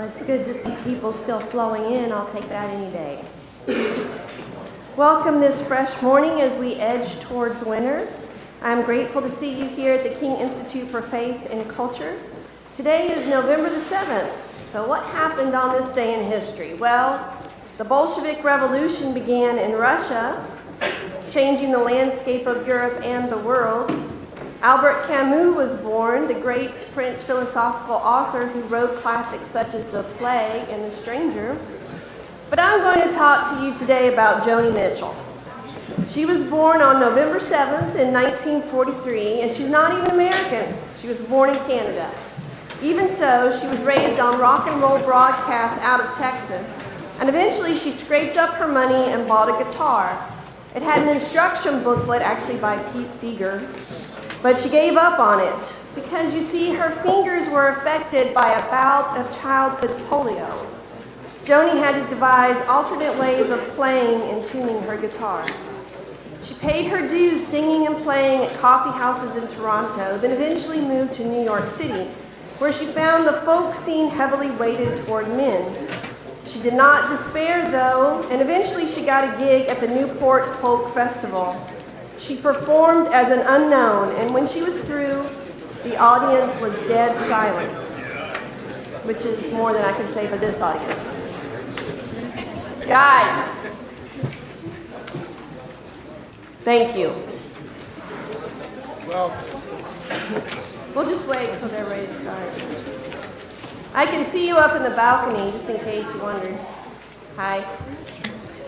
It's good to see people still flowing in. I'll take that any day. Welcome this fresh morning as we edge towards winter. I'm grateful to see you here at the King Institute for Faith and Culture. Today is November the 7th. So what happened on this day in history? Well, the Bolshevik Revolution began in Russia, changing the landscape of Europe and the world. Albert Camus was born, the great French philosophical author who wrote classics such as The Plague and The Stranger. But I'm going to talk to you today about Joni Mitchell. She was born on November 7th in 1943, and she's not even American. She was born in Canada. Even so, she was raised on rock and roll broadcasts out of Texas, and eventually she scraped up her money and bought a guitar. It had an instruction booklet, actually by Pete Seeger, but she gave up on it because, you see, her fingers were affected by a bout of childhood polio. Joni had to devise alternate ways of playing and tuning her guitar. She paid her dues singing and playing at coffee houses in Toronto, then eventually moved to New York City, where she found the folk scene heavily weighted toward men. She did not despair, though, and eventually she got a gig at the Newport Folk Festival. She performed as an unknown, and when she was through, the audience was dead silent, which is more than I can say for this audience. Guys, thank you. Well, we'll just wait until they're ready to start. I can see you up in the balcony, just in case you wondered. Hi.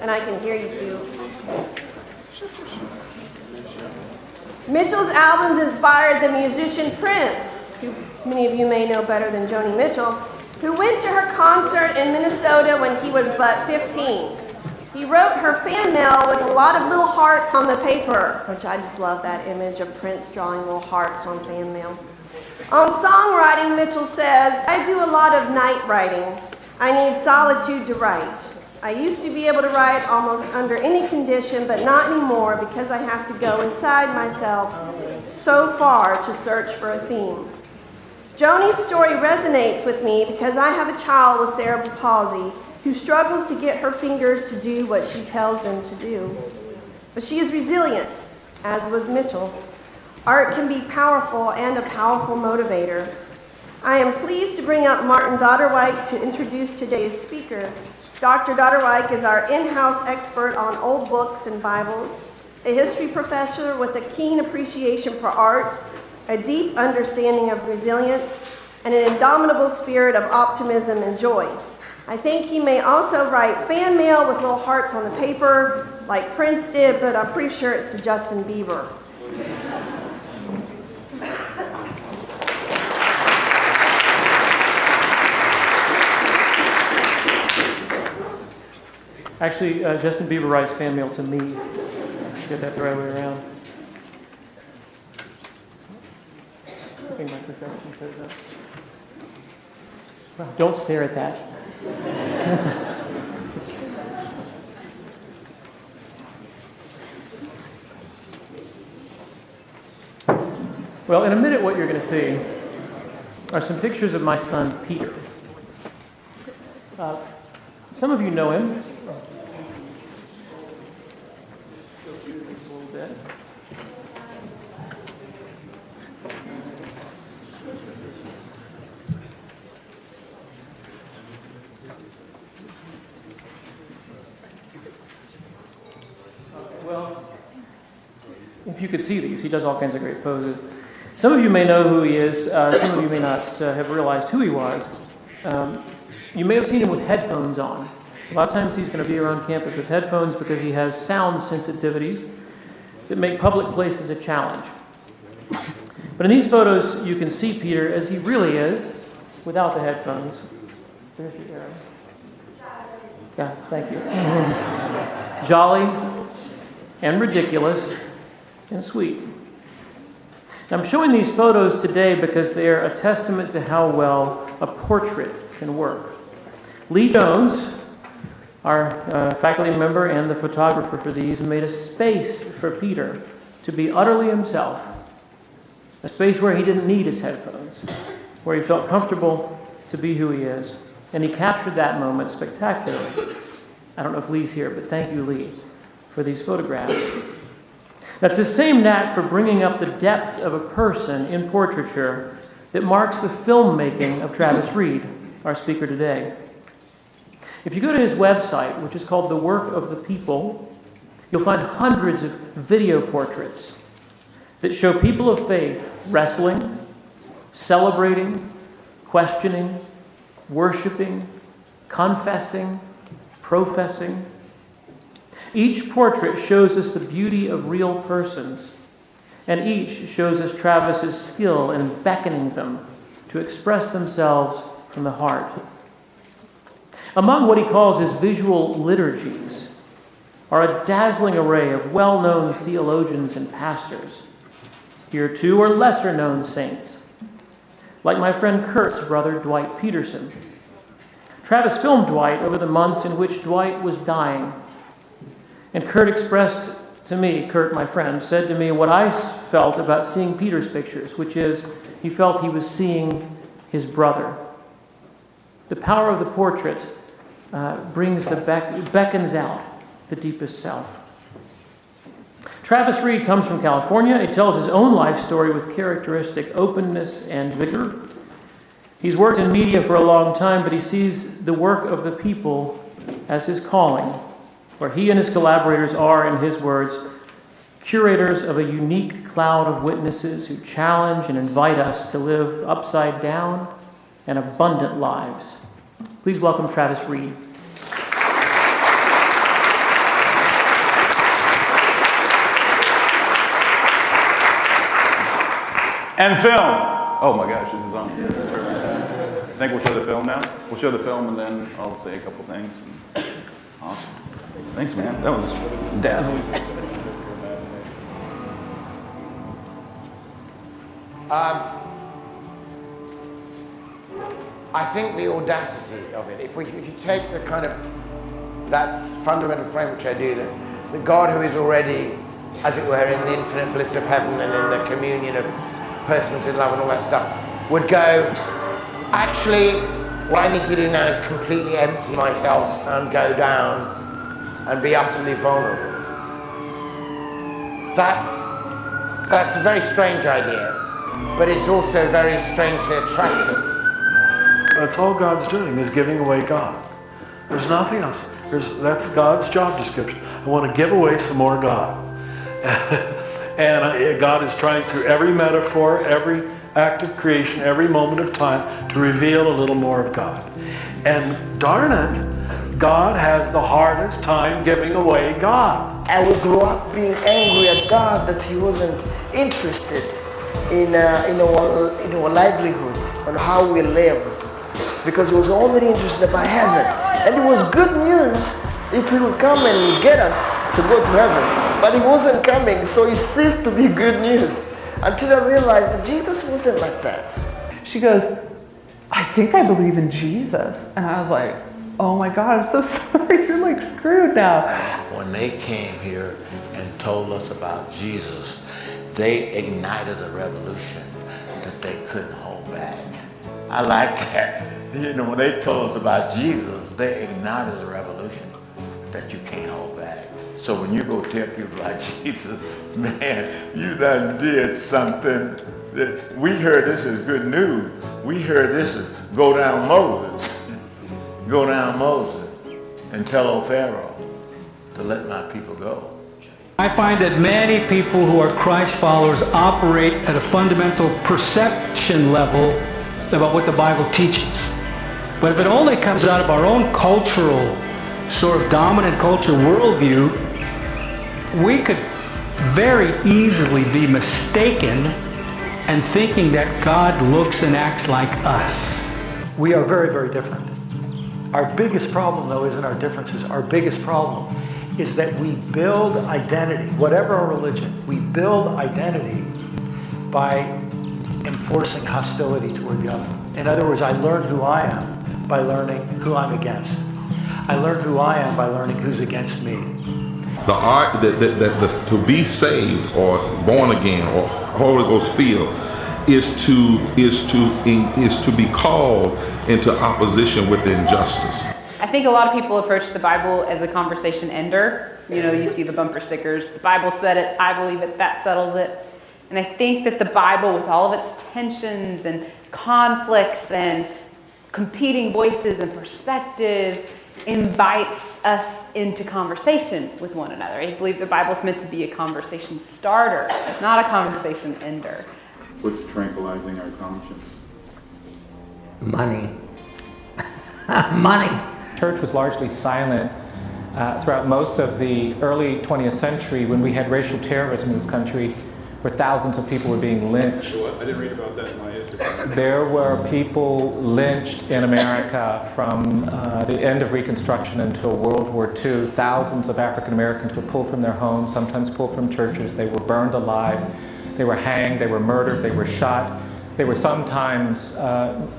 And I can hear you too. Mitchell's albums inspired the musician Prince, who many of you may know better than Joni Mitchell, who went to her concert in Minnesota when he was but 15. He wrote her fan mail with a lot of little hearts on the paper, which I just love that image of Prince drawing little hearts on fan mail. On songwriting, Mitchell says, "I do a lot of night writing. I need solitude to write. I used to be able to write almost under any condition, but not anymore because I have to go inside myself so far to search for a theme." Joni's story resonates with me because I have a child with cerebral palsy who struggles to get her fingers to do what she tells them to do. But she is resilient, as was Mitchell. Art can be powerful and a powerful motivator. I am pleased to bring up Martin Dodderwijk to introduce today's speaker. Dr. Dodderwijk is our in-house expert on old books and Bibles, a history professor with a keen appreciation for art, a deep understanding of resilience, and an indomitable spirit of optimism and joy. I think he may also write fan mail with little hearts on the paper, like Prince did, but I'm pretty sure it's to Justin Bieber. Actually, Justin Bieber writes fan mail to me. Get that the right way around. I think my perfection shows up. Well, don't stare at that. Well, in a minute, what you're going to see are some pictures of my son, Peter. Some of you know him. Well, if you could see these, he does all kinds of great poses. Some of you may know who he is. Some of you may not have realized who he was. You may have seen him with headphones on. A lot of times he's going to be around campus with headphones because he has sound sensitivities that make public places a challenge. But in these photos, you can see Peter as he really is without the headphones. There's your arrow. Yeah, thank you. Jolly and ridiculous and sweet. I'm showing these photos today because they are a testament to how well a portrait can work. Lee Jones, our faculty member and the photographer for these, made a space for Peter to be utterly himself. A space where he didn't need his headphones, where he felt comfortable to be who he is. And he captured that moment spectacularly. I don't know if Lee's here, but thank you, Lee, for these photographs. That's the same knack for bringing up the depths of a person in portraiture that marks the filmmaking of Travis Reed, our speaker today. If you go to his website, which is called The Work of the People, you'll find hundreds of video portraits that show people of faith wrestling, celebrating, questioning, worshiping, confessing, professing. Each portrait shows us the beauty of real persons, and each shows us Travis's skill in beckoning them to express themselves from the heart. Among what he calls his visual liturgies are a dazzling array of well-known theologians and pastors. Here, too, are lesser-known saints, like my friend Kurt's brother, Dwight Peterson. Travis filmed Dwight over the months in which Dwight was dying. And Kurt expressed to me, Kurt, my friend, said to me what I felt about seeing Peter's pictures, which is he felt he was seeing his brother. The power of the portrait beckons out the deepest self. Travis Reed comes from California. He tells his own life story with characteristic openness and vigor. He's worked in media for a long time, but he sees the work of the people as his calling, where he and his collaborators are, in his words, curators of a unique cloud of witnesses who challenge and invite us to live upside down and abundant lives. Please welcome Travis Reed. And film. Oh my gosh, this is on. I think we'll show the film now. We'll show the film and then I'll say a couple things. Awesome. Thanks, man. That was dazzling. I think the audacity of it, if you take the kind of that fundamental frame which I do, that the God who is already, as it were, in the infinite bliss of heaven and in the communion of persons in love and all that stuff, would go, actually, what I need to do now is completely empty myself and go down and be utterly vulnerable. That's a very strange idea, but it's also very strangely attractive. That's all God's doing, is giving away God. There's nothing else. That's God's job description. I want to give away some more God. And God is trying through every metaphor, every act of creation, every moment of time to reveal a little more of God. And darn it, God has the hardest time giving away God. I would grow up being angry at God that He wasn't interested in our livelihood, on how we lived, because He was only interested about heaven. And it was good news if He would come and get us to go to heaven. But He wasn't coming, so it ceased to be good news until I realized that Jesus wasn't like that. She goes, I think I believe in Jesus. And I was like, oh my God, I'm so sorry, you're like screwed now. When they came here and told us about Jesus, they ignited a revolution that they couldn't hold back. I like that. You know, when they told us about Jesus, they ignited a revolution that you can't hold back. So when you go tell people about Jesus, man, you done did something that we heard this as good news. We heard this as go down Moses and tell old Pharaoh to let my people go. I find that many people who are Christ followers operate at a fundamental perception level about what the Bible teaches. But if it only comes out of our own cultural, sort of dominant culture worldview, we could very easily be mistaken and thinking that God looks and acts like us. We are very, very different. Our biggest problem, though, isn't our differences. Our biggest problem is that we build identity, whatever our religion, we build identity by enforcing hostility toward the other. In other words, I learn who I am by learning who I'm against. I learn who I am by learning who's against me. The art to be saved or born again or Holy Ghost filled is to be called into opposition with injustice. I think a lot of people approach the Bible as a conversation ender. You know, you see the bumper stickers, the Bible said it, I believe it, that settles it. And I think that the Bible, with all of its tensions and conflicts and competing voices and perspectives, invites us into conversation with one another. I believe the Bible's meant to be a conversation starter, not a conversation ender. What's tranquilizing our conscience? Money. Money. Church was largely silent throughout most of the early 20th century when we had racial terrorism in this country, where thousands of people were being lynched. I didn't read about that in my history. There were people lynched in America from the end of Reconstruction until World War II. Thousands of African Americans were pulled from their homes, sometimes pulled from churches. They were burned alive. They were hanged. They were murdered. They were shot. They were sometimes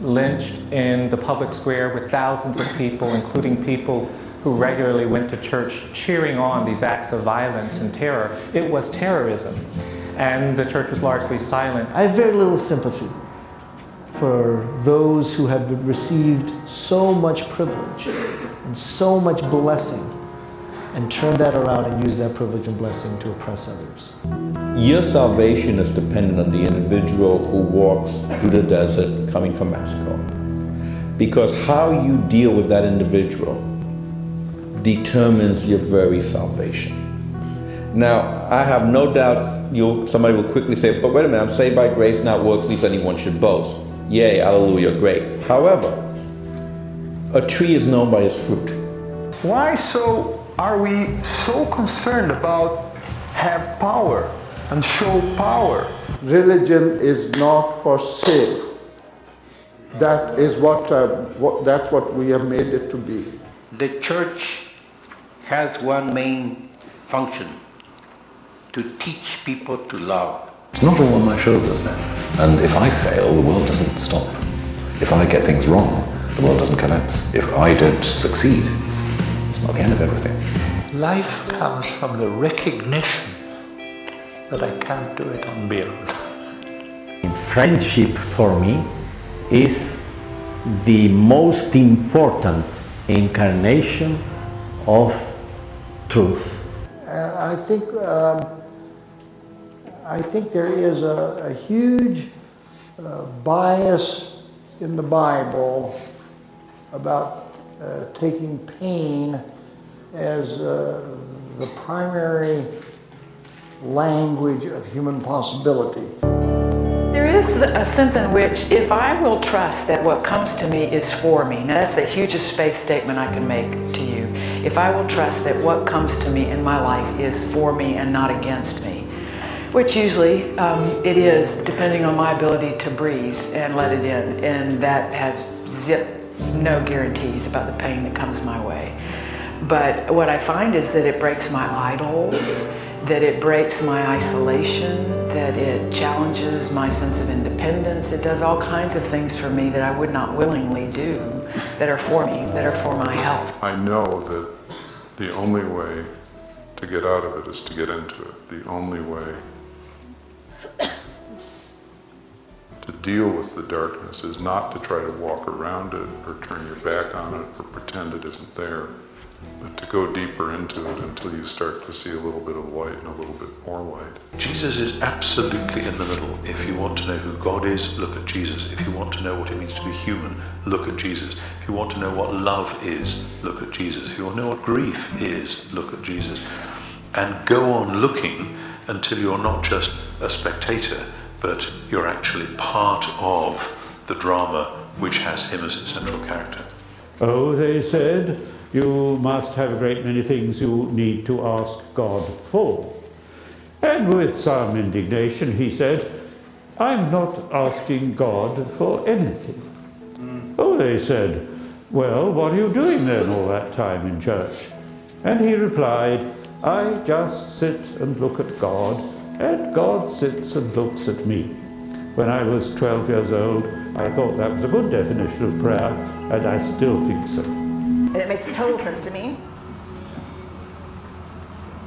lynched in the public square with thousands of people, including people who regularly went to church cheering on these acts of violence and terror. It was terrorism. And the church was largely silent. I have very little sympathy for those who have received so much privilege and so much blessing and turn that around and use that privilege and blessing to oppress others. Your salvation is dependent on the individual who walks through the desert coming from Mexico. Because how you deal with that individual determines your very salvation. Now, I have no doubt somebody will quickly say, but wait a minute, I'm saved by grace, not works, lest anyone should boast. Yay, hallelujah, great. However, a tree is known by its fruit. Why are we so concerned about have power and show power? Religion is not for sale. That is that's what we have made it to be. The church has one main function: to teach people to love. It's not all on my shoulders now. And if I fail, the world doesn't stop. If I get things wrong, the world doesn't collapse. If I don't succeed, it's not the end of everything. Life comes from the recognition that I can't do it on my own. Friendship for me is the most important incarnation of truth. I think there is a huge bias in the Bible about taking pain as the primary language of human possibility. There is a sense in which if I will trust that what comes to me is for me, now that's the hugest faith statement I can make to you. If I will trust that what comes to me in my life is for me and not against me, which usually it is, depending on my ability to breathe and let it in, and that has no guarantees about the pain that comes my way. But what I find is that it breaks my idols, that it breaks my isolation, that it challenges my sense of independence. It does all kinds of things for me that I would not willingly do, that are for me, that are for my health. I know that the only way to get out of it is to get into it. The only way to deal with the darkness is not to try to walk around it or turn your back on it or pretend it isn't there, but to go deeper into it until you start to see a little bit of light and a little bit more light. Jesus is absolutely in the middle. If you want to know who God is, look at Jesus. If you want to know what it means to be human, look at Jesus. If you want to know what love is, look at Jesus. If you want to know what grief is, look at Jesus. And go on looking until you're not just a spectator, but you're actually part of the drama which has him as its central character. Oh, they said, you must have a great many things you need to ask God for. And with some indignation he said, I'm not asking God for anything. Oh, they said, well, what are you doing then all that time in church? And he replied, I just sit and look at God, and God sits and looks at me. When I was 12 years old, I thought that was a good definition of prayer, and I still think so. And it makes total sense to me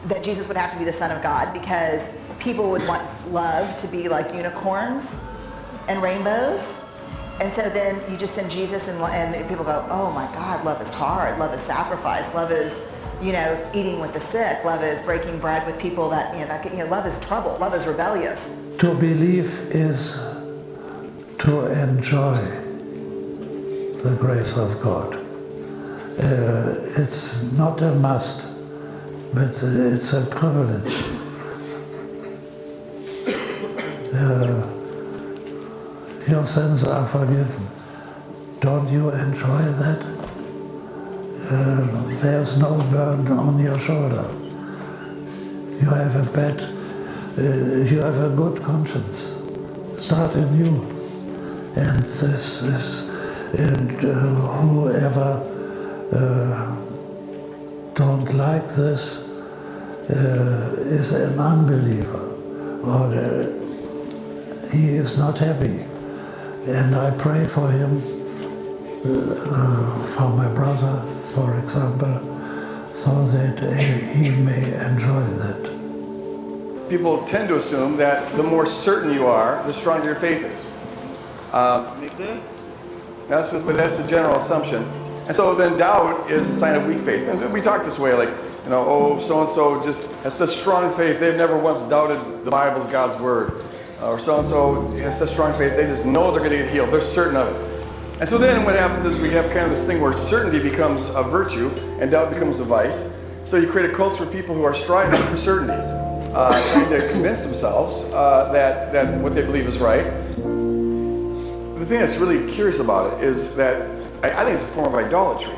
that Jesus would have to be the Son of God, because people would want love to be like unicorns, and rainbows. And so then you just send Jesus and people go, oh my God, love is hard, love is sacrifice, love is, eating with the sick, love is breaking bread with people that, love is trouble, love is rebellious. To believe is to enjoy the grace of God. It's not a must, but it's a privilege. Your sins are forgiven. Don't you enjoy that? There's no burden on your shoulder. You have you have a good conscience. Start anew. And whoever don't like this is an unbeliever, or he is not happy. And I pray for him, for my brother, for example, so that he may enjoy that. People tend to assume that the more certain you are, the stronger your faith is. Make sense? That's the general assumption. And so then doubt is a sign of weak faith. And we talk this way, like, so-and-so just has such strong faith, they've never once doubted the Bible's God's word. Or so-and-so has such strong faith, they just know they're going to get healed. They're certain of it. And so then what happens is we have kind of this thing where certainty becomes a virtue and doubt becomes a vice. So you create a culture of people who are striving for certainty, trying to convince themselves that what they believe is right. The thing that's really curious about it is that I think it's a form of idolatry,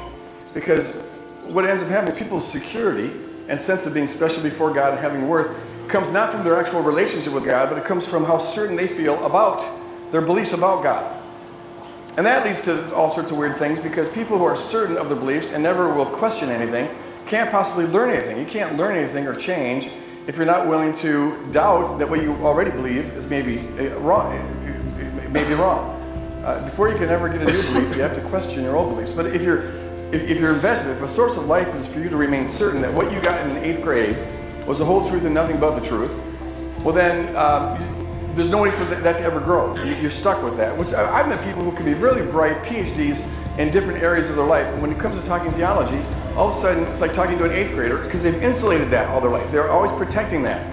because what ends up happening is people's security and sense of being special before God and having worth comes not from their actual relationship with God, but it comes from how certain they feel about their beliefs about God. And that leads to all sorts of weird things, because people who are certain of their beliefs and never will question anything can't possibly learn anything. You can't learn anything or change if you're not willing to doubt that what you already believe is maybe wrong. It may be wrong. Before you can ever get a new belief, you have to question your old beliefs. But if you're invested, if a source of life is for you to remain certain that what you got in 8th grade was the whole truth and nothing but the truth, well then there's no way for that to ever grow. You're stuck with that. Which I've met people who can be really bright, PhDs in different areas of their life, but when it comes to talking theology, all of a sudden it's like talking to an 8th grader, because they've insulated that all their life. They're always protecting that.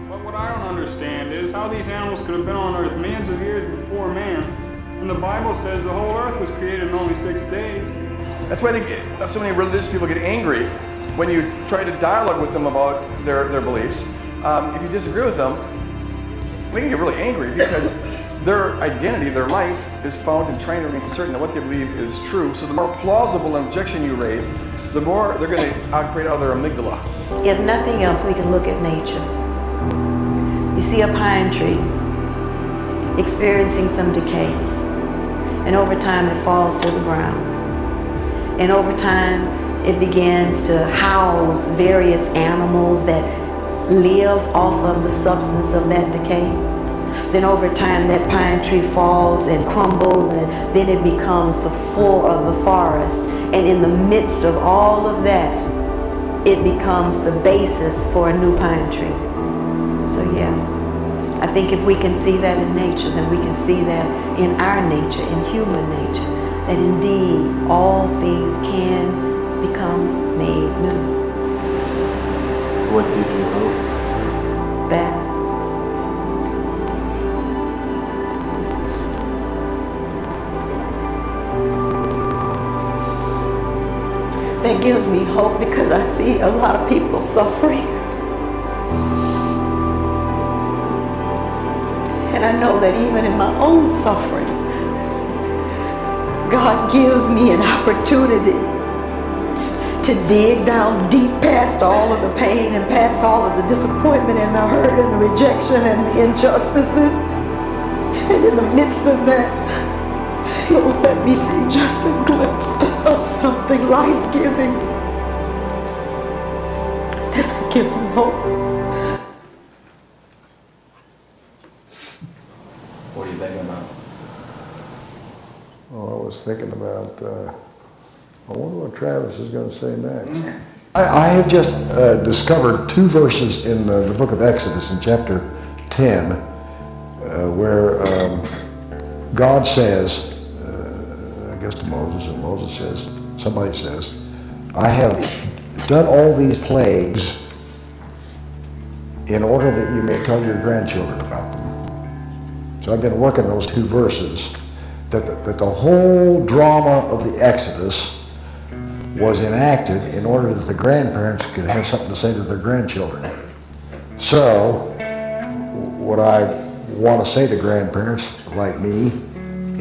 But what I don't understand is how these animals could have been on earth millions of years before man, and the Bible says the whole earth was created in only 6 days. That's why so many religious people get angry when you try to dialogue with them about their beliefs. If you disagree with them, they can get really angry, because their identity, their life, is found in trying to remain certain that what they believe is true. So the more plausible an objection you raise, the more they're going to operate out of their amygdala. If nothing else, we can look at nature. You see a pine tree experiencing some decay, and over time it falls to the ground. And over time it begins to house various animals that live off of the substance of that decay. Then over time that pine tree falls and crumbles, and then it becomes the floor of the forest. And in the midst of all of that, it becomes the basis for a new pine tree. So yeah, I think if we can see that in nature, then we can see that in our nature, in human nature, that indeed all things can become made new. What gives you hope? That. That gives me hope, because I see a lot of people suffering. And I know that even in my own suffering, God gives me an opportunity to dig down deep past all of the pain and past all of the disappointment and the hurt and the rejection and the injustices. And in the midst of that, He will let me see just a glimpse of something life-giving. That's what gives me hope. What are you thinking about? Oh, I was thinking about, I wonder what Travis is going to say next. I have just discovered 2 verses in the book of Exodus in chapter 10 where God says, I guess to Moses, and Moses says, somebody says, I have done all these plagues in order that you may tell your grandchildren about them. So I've been working those two verses, that the whole drama of the Exodus was enacted in order that the grandparents could have something to say to their grandchildren. So, what I want to say to grandparents like me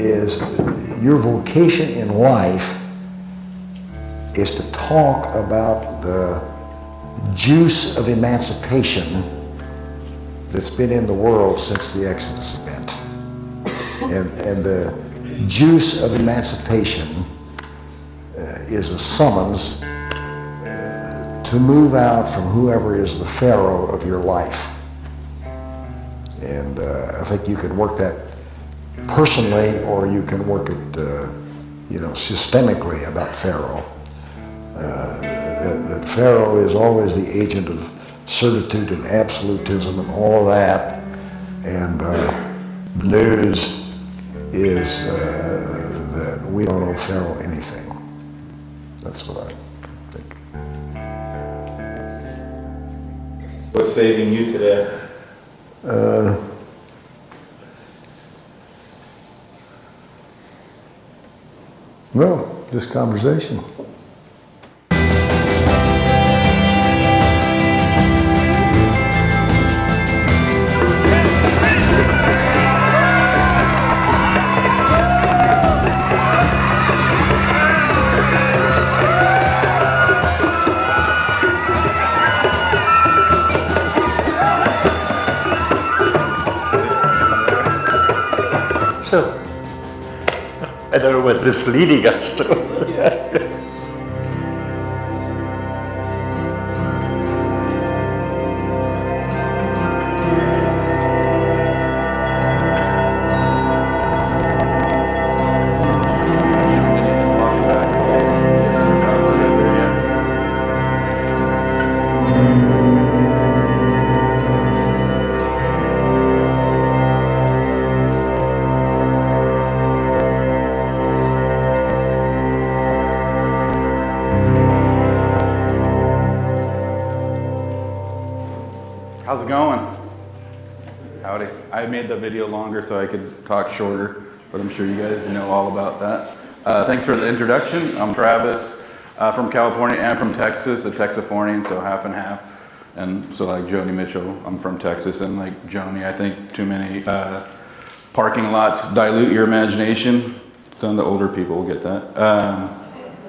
is your vocation in life is to talk about the juice of emancipation that's been in the world since the Exodus event. And the juice of emancipation is a summons to move out from whoever is the Pharaoh of your life. And I think you can work that personally, or you can work it, systemically about Pharaoh. That Pharaoh is always the agent of certitude and absolutism and all of that. And the news is that we don't owe Pharaoh anything. That's what I think. What's saving you today? Well, this conversation. So, I don't know what this is leading us to. How's it going? Howdy. I made the video longer so I could talk shorter, but I'm sure you guys know all about that. Thanks for the introduction. I'm Travis, from California and from Texas, a Texifornian, so half and half. And so like Joni Mitchell, I'm from Texas, and like Joni, I think too many parking lots dilute your imagination. Some of the older people will get that.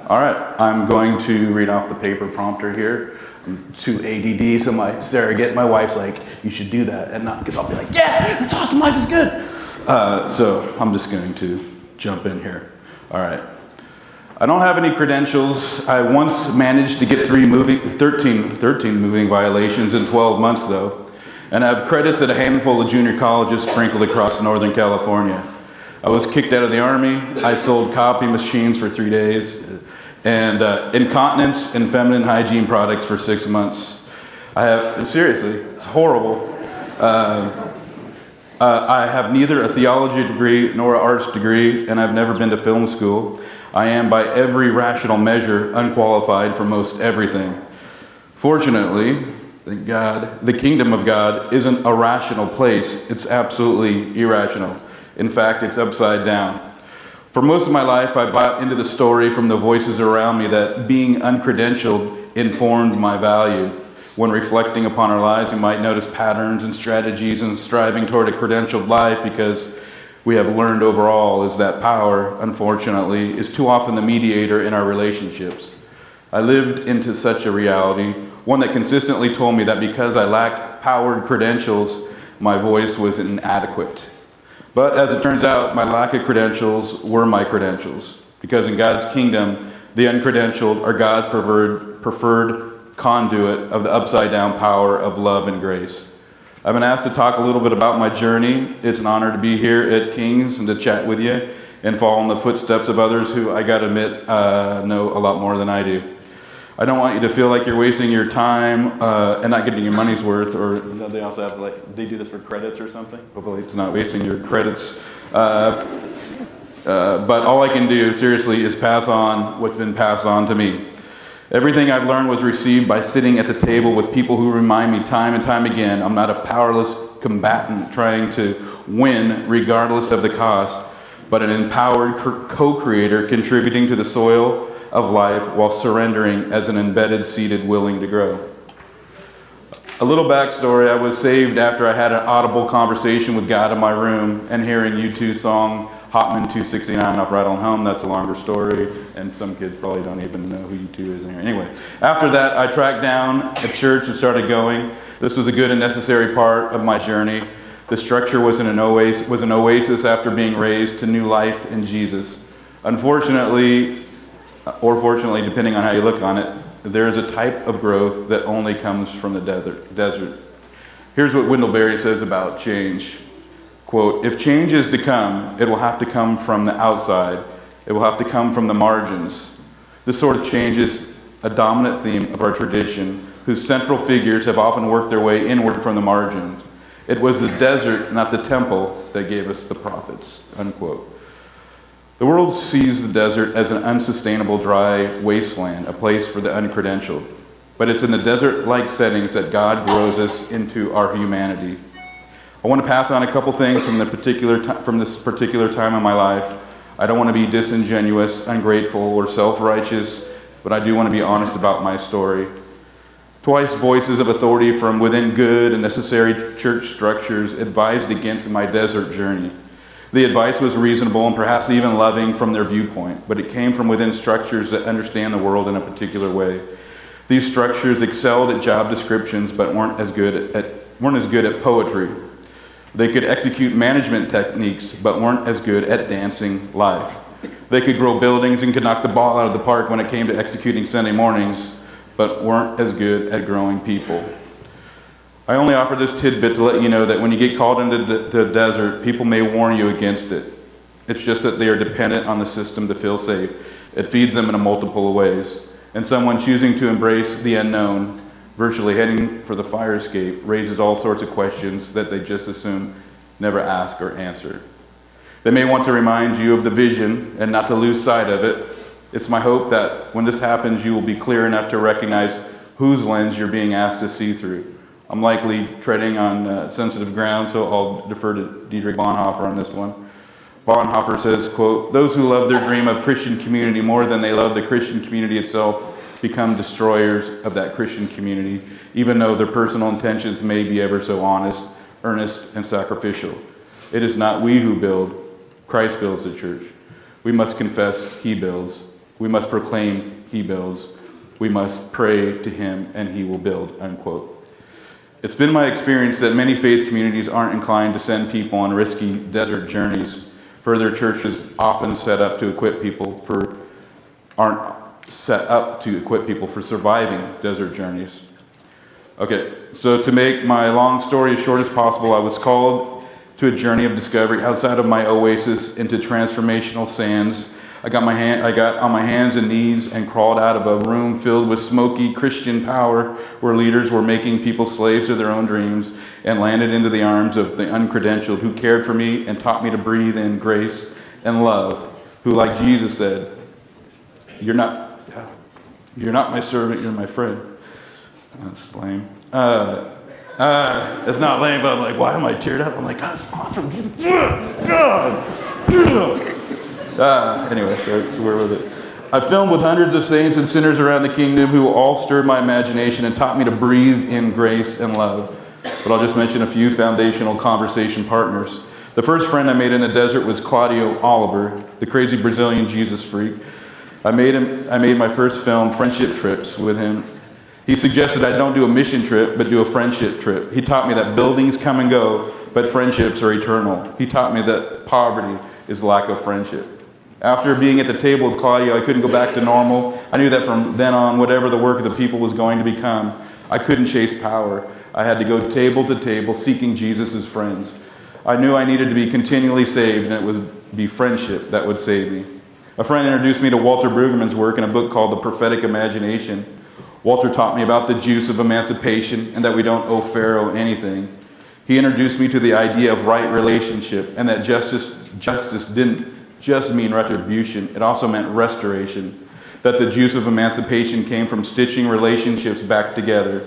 All right, I'm going to read off the paper prompter here. I'm too ADD, so my surrogate, my wife's like, you should do that, and not because I'll be like, yeah, it's awesome, life is good. So I'm just going to jump in here. All right. I don't have any credentials. I once managed to get 13 moving violations in 12 months though, and I have credits at a handful of junior colleges sprinkled across Northern California. I was kicked out of the Army. I sold copy machines for 3 days, and incontinence and feminine hygiene products for 6 months. Seriously, it's horrible. I have neither a theology degree nor an arts degree, and I've never been to film school. I am by every rational measure unqualified for most everything. Fortunately, thank God, the kingdom of God isn't a rational place. It's absolutely irrational. In fact, it's upside down. For most of my life, I bought into the story from the voices around me that being uncredentialed informed my value. When reflecting upon our lives, we might notice patterns and strategies in striving toward a credentialed life because we have learned overall is that power, unfortunately, is too often the mediator in our relationships. I lived into such a reality, one that consistently told me that because I lacked powered credentials, my voice was inadequate. But as it turns out, my lack of credentials were my credentials, because in God's kingdom, the uncredentialed are God's preferred conduit of the upside-down power of love and grace. I've been asked to talk a little bit about my journey. It's an honor to be here at King's and to chat with you and follow in the footsteps of others who, I gotta admit, know a lot more than I do. I don't want you to feel like you're wasting your time and not getting your money's worth, or they also have they do this for credits or something. Hopefully it's not wasting your credits. But all I can do, seriously, is pass on what's been passed on to me. Everything I've learned was received by sitting at the table with people who remind me time and time again I'm not a powerless combatant trying to win regardless of the cost, but an empowered co-creator contributing to the soil of life while surrendering as an embedded, seeded, willing to grow. A little backstory, I was saved after I had an audible conversation with God in my room and hearing U2 song Hotman 269 off Right On Home. That's a longer story, and some kids probably don't even know who U2 is in here. Anyway, after that, I tracked down a church and started going. This was a good and necessary part of my journey. The structure was an oasis after being raised to new life in Jesus. Unfortunately, or fortunately, depending on how you look on it, there is a type of growth that only comes from the desert. Here's what Wendell Berry says about change. Quote, if change is to come, it will have to come from the outside. It will have to come from the margins. This sort of change is a dominant theme of our tradition, whose central figures have often worked their way inward from the margins. It was the desert, not the temple, that gave us the prophets, unquote. The world sees the desert as an unsustainable, dry wasteland, a place for the uncredentialed. But it's in the desert-like settings that God grows us into our humanity. I want to pass on a couple things from this particular time in my life. I don't want to be disingenuous, ungrateful, or self-righteous, but I do want to be honest about my story. Twice voices of authority from within good and necessary church structures advised against my desert journey. The advice was reasonable and perhaps even loving from their viewpoint, but it came from within structures that understand the world in a particular way. These structures excelled at job descriptions, but weren't as good at poetry. They could execute management techniques, but weren't as good at dancing life. They could grow buildings and could knock the ball out of the park when it came to executing Sunday mornings, but weren't as good at growing people. I only offer this tidbit to let you know that when you get called into the desert, people may warn you against it. It's just that they are dependent on the system to feel safe. It feeds them in a multiple of ways. And someone choosing to embrace the unknown, virtually heading for the fire escape, raises all sorts of questions that they just assume never ask or answer. They may want to remind you of the vision and not to lose sight of it. It's my hope that when this happens, you will be clear enough to recognize whose lens you're being asked to see through. I'm likely treading on sensitive ground, so I'll defer to Dietrich Bonhoeffer on this one. Bonhoeffer says, quote, those who love their dream of Christian community more than they love the Christian community itself become destroyers of that Christian community, even though their personal intentions may be ever so honest, earnest, and sacrificial. It is not we who build, Christ builds the church. We must confess he builds. We must proclaim he builds. We must pray to him and he will build, unquote. It's been my experience that many faith communities aren't inclined to send people on risky desert journeys. Further, churches often aren't set up to equip people for surviving desert journeys. Okay, so to make my long story as short as possible, I was called to a journey of discovery outside of my oasis into transformational sands. I got on my hands and knees and crawled out of a room filled with smoky Christian power where leaders were making people slaves of their own dreams, and landed into the arms of the uncredentialed who cared for me and taught me to breathe in grace and love, who, like Jesus said, you're not my servant, you're my friend. That's lame. It's not lame, but I'm like, why am I teared up? I'm like, God, it's awesome. Anyway, so we're with it. I filmed with hundreds of saints and sinners around the kingdom who all stirred my imagination and taught me to breathe in grace and love. But I'll just mention a few foundational conversation partners. The first friend I made in the desert was Claudio Oliver, the crazy Brazilian Jesus freak. I made my first film, Friendship Trips, with him. He suggested I don't do a mission trip, but do a friendship trip. He taught me that buildings come and go, but friendships are eternal. He taught me that poverty is lack of friendship. After being at the table with Claudio, I couldn't go back to normal. I knew that from then on, whatever the work of the people was going to become, I couldn't chase power. I had to go table to table, seeking Jesus as friends. I knew I needed to be continually saved, and it would be friendship that would save me. A friend introduced me to Walter Brueggemann's work in a book called The Prophetic Imagination. Walter taught me about the juice of emancipation and that we don't owe Pharaoh anything. He introduced me to the idea of right relationship and that justice didn't just mean retribution. It also meant restoration. That the juice of emancipation came from stitching relationships back together.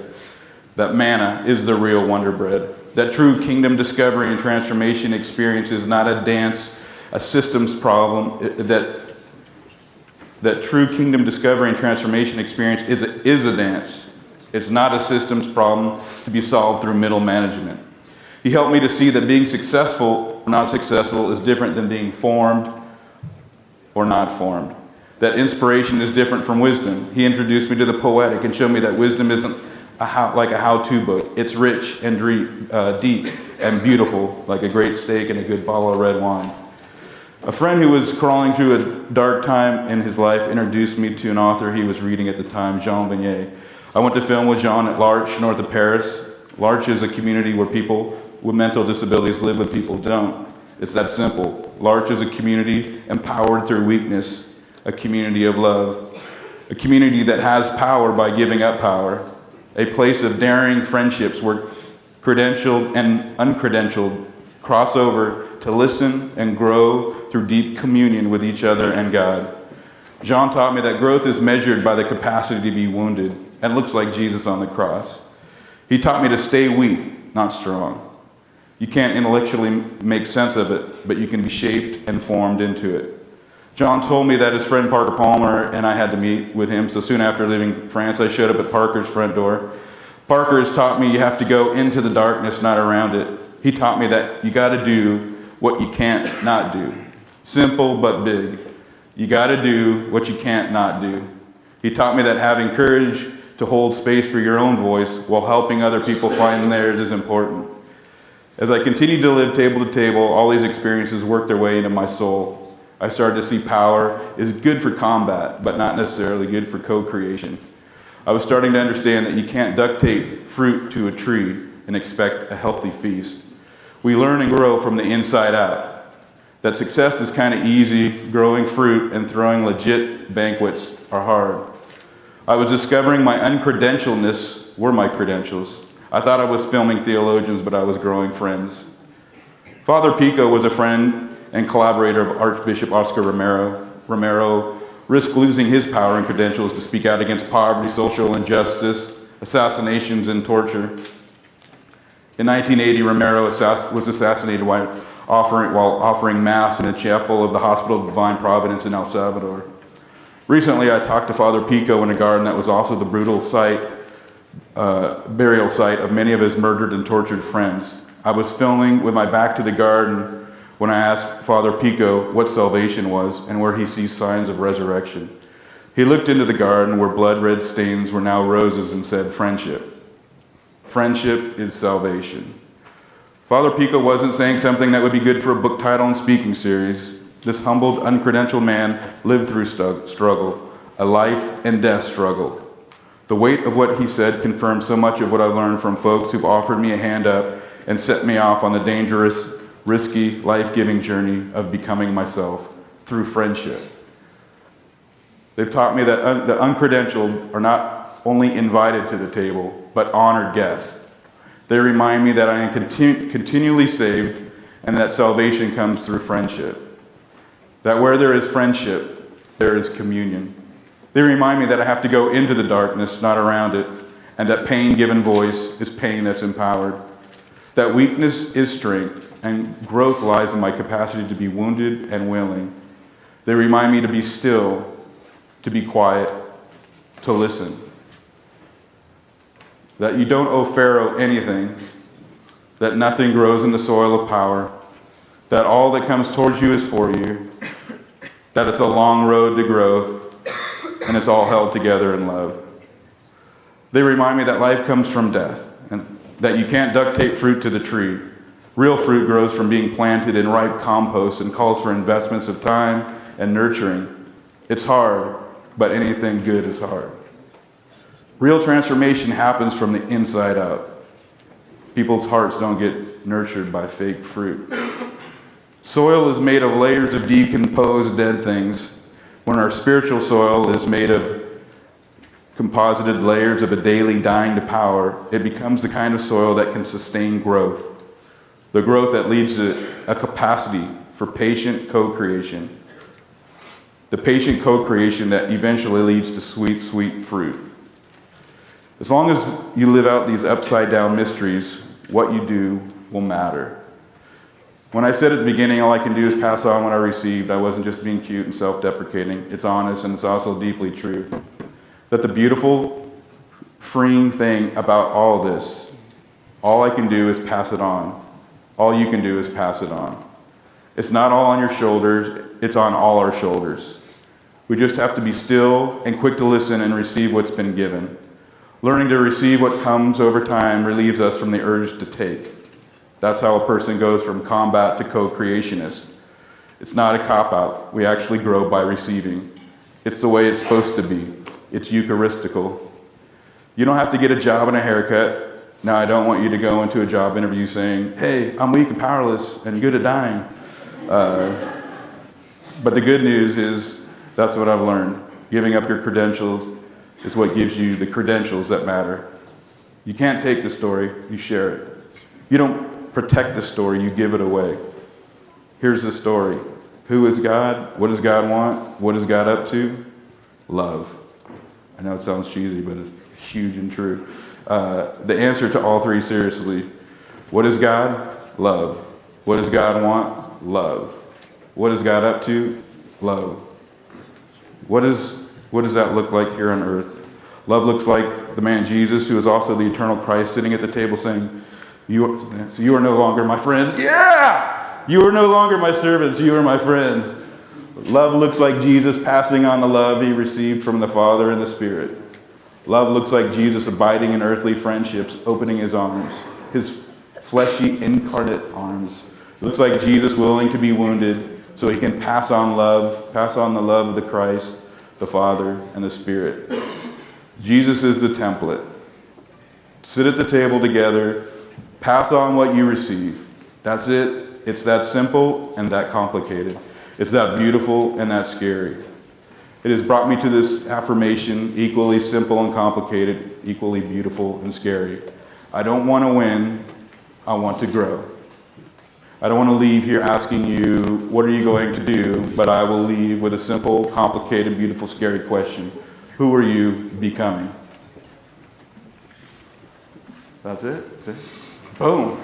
That manna is the real wonder bread. That true kingdom discovery and transformation experience is not a dance, a systems problem. That true kingdom discovery and transformation experience is a dance. It's not a systems problem to be solved through middle management. He helped me to see that being successful or not successful is different than being formed or not formed. That inspiration is different from wisdom. He introduced me to the poetic and showed me that wisdom isn't like a how-to book. It's rich and deep and beautiful, like a great steak and a good bottle of red wine. A friend who was crawling through a dark time in his life introduced me to an author he was reading at the time, Jean Vanier. I went to film with Jean at L'Arche, north of Paris. L'Arche is a community where people with mental disabilities live with people who don't. It's that simple. L'Arche is a community empowered through weakness, a community of love, a community that has power by giving up power, a place of daring friendships where credentialed and uncredentialed cross over to listen and grow through deep communion with each other and God. Jean taught me that growth is measured by the capacity to be wounded, and looks like Jesus on the cross. He taught me to stay weak, not strong. You can't intellectually make sense of it, but you can be shaped and formed into it. John told me that his friend Parker Palmer and I had to meet with him, so soon after leaving France, I showed up at Parker's front door. Parker has taught me you have to go into the darkness, not around it. He taught me that you gotta do what you can't not do. Simple but big. You gotta do what you can't not do. He taught me that having courage to hold space for your own voice while helping other people find theirs is important. As I continued to live table to table, all these experiences worked their way into my soul. I started to see power is good for combat, but not necessarily good for co-creation. I was starting to understand that you can't duct tape fruit to a tree and expect a healthy feast. We learn and grow from the inside out. That success is kind of easy, growing fruit and throwing legit banquets are hard. I was discovering my uncredentialness were my credentials. I thought I was filming theologians, but I was growing friends. Father Pico was a friend and collaborator of Archbishop Oscar Romero. Romero risked losing his power and credentials to speak out against poverty, social injustice, assassinations, and torture. In 1980, Romero was assassinated while offering Mass in a chapel of the Hospital of Divine Providence in El Salvador. Recently, I talked to Father Pico in a garden that was also the brutal burial site of many of his murdered and tortured friends. I was filming with my back to the garden when I asked Father Pico what salvation was and where he sees signs of resurrection. He looked into the garden where blood-red stains were now roses and said, "Friendship. Friendship is salvation." Father Pico wasn't saying something that would be good for a book title and speaking series. This humbled, uncredentialed man lived through struggle, a life and death struggle. The weight of what he said confirmed so much of what I've learned from folks who've offered me a hand up and set me off on the dangerous, risky, life-giving journey of becoming myself through friendship. They've taught me that the uncredentialed are not only invited to the table, but honored guests. They remind me that I am continually saved and that salvation comes through friendship. That where there is friendship, there is communion. They remind me that I have to go into the darkness, not around it, and that pain given voice is pain that's empowered. That weakness is strength, and growth lies in my capacity to be wounded and willing. They remind me to be still, to be quiet, to listen. That you don't owe Pharaoh anything, that nothing grows in the soil of power, that all that comes towards you is for you, that it's a long road to growth, and it's all held together in love. They remind me that life comes from death, and that you can't duct tape fruit to the tree. Real fruit grows from being planted in ripe compost and calls for investments of time and nurturing. It's hard, but anything good is hard. Real transformation happens from the inside out. People's hearts don't get nurtured by fake fruit. Soil is made of layers of decomposed dead things. When our spiritual soil is made of composited layers of a daily dying to power, it becomes the kind of soil that can sustain growth. The growth that leads to a capacity for patient co-creation the patient co-creation that eventually leads to sweet, sweet fruit. As long as you live out these upside-down mysteries, what you do will matter. When I said at the beginning, all I can do is pass on what I received, I wasn't just being cute and self-deprecating. It's honest, and it's also deeply true. That the beautiful, freeing thing about all this, all I can do is pass it on. All you can do is pass it on. It's not all on your shoulders, it's on all our shoulders. We just have to be still and quick to listen and receive what's been given. Learning to receive what comes over time relieves us from the urge to take. That's how a person goes from combat to co-creationist. It's not a cop-out. We actually grow by receiving. It's the way it's supposed to be. It's Eucharistical. You don't have to get a job and a haircut. Now, I don't want you to go into a job interview saying, hey, I'm weak and powerless and good at dying. But the good news is that's what I've learned. Giving up your credentials is what gives you the credentials that matter. You can't take the story, you share it. You don't protect the story, you give it away. Here's the story. Who is God? What does God want? What is God up to? Love. I know it sounds cheesy, but it's huge and true. The answer to all three, seriously. What is God? Love. What does God want? Love. What is God up to? Love. What does that look like here on earth? Love looks like the man Jesus, who is also the eternal Christ, sitting at the table saying, so you are no longer my friends. Yeah! You are no longer my servants. You are my friends. Love looks like Jesus passing on the love he received from the Father and the Spirit. Love looks like Jesus abiding in earthly friendships, opening his arms, his fleshy, incarnate arms. It looks like Jesus willing to be wounded so he can pass on the love of the Christ, the Father, and the Spirit. Jesus is the template. Sit at the table together. Pass on what you receive. That's it. It's that simple and that complicated. It's that beautiful and that scary. It has brought me to this affirmation, equally simple and complicated, equally beautiful and scary. I don't want to win. I want to grow. I don't want to leave here asking you, what are you going to do? But I will leave with a simple, complicated, beautiful, scary question. Who are you becoming? That's it. That's it. Boom.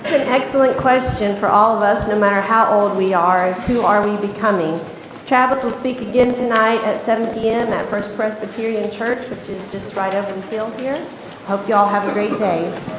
It's an excellent question for all of us, no matter how old we are, is who are we becoming? Travis will speak again tonight at 7 p.m. at First Presbyterian Church, which is just right over the hill here. Hope you all have a great day.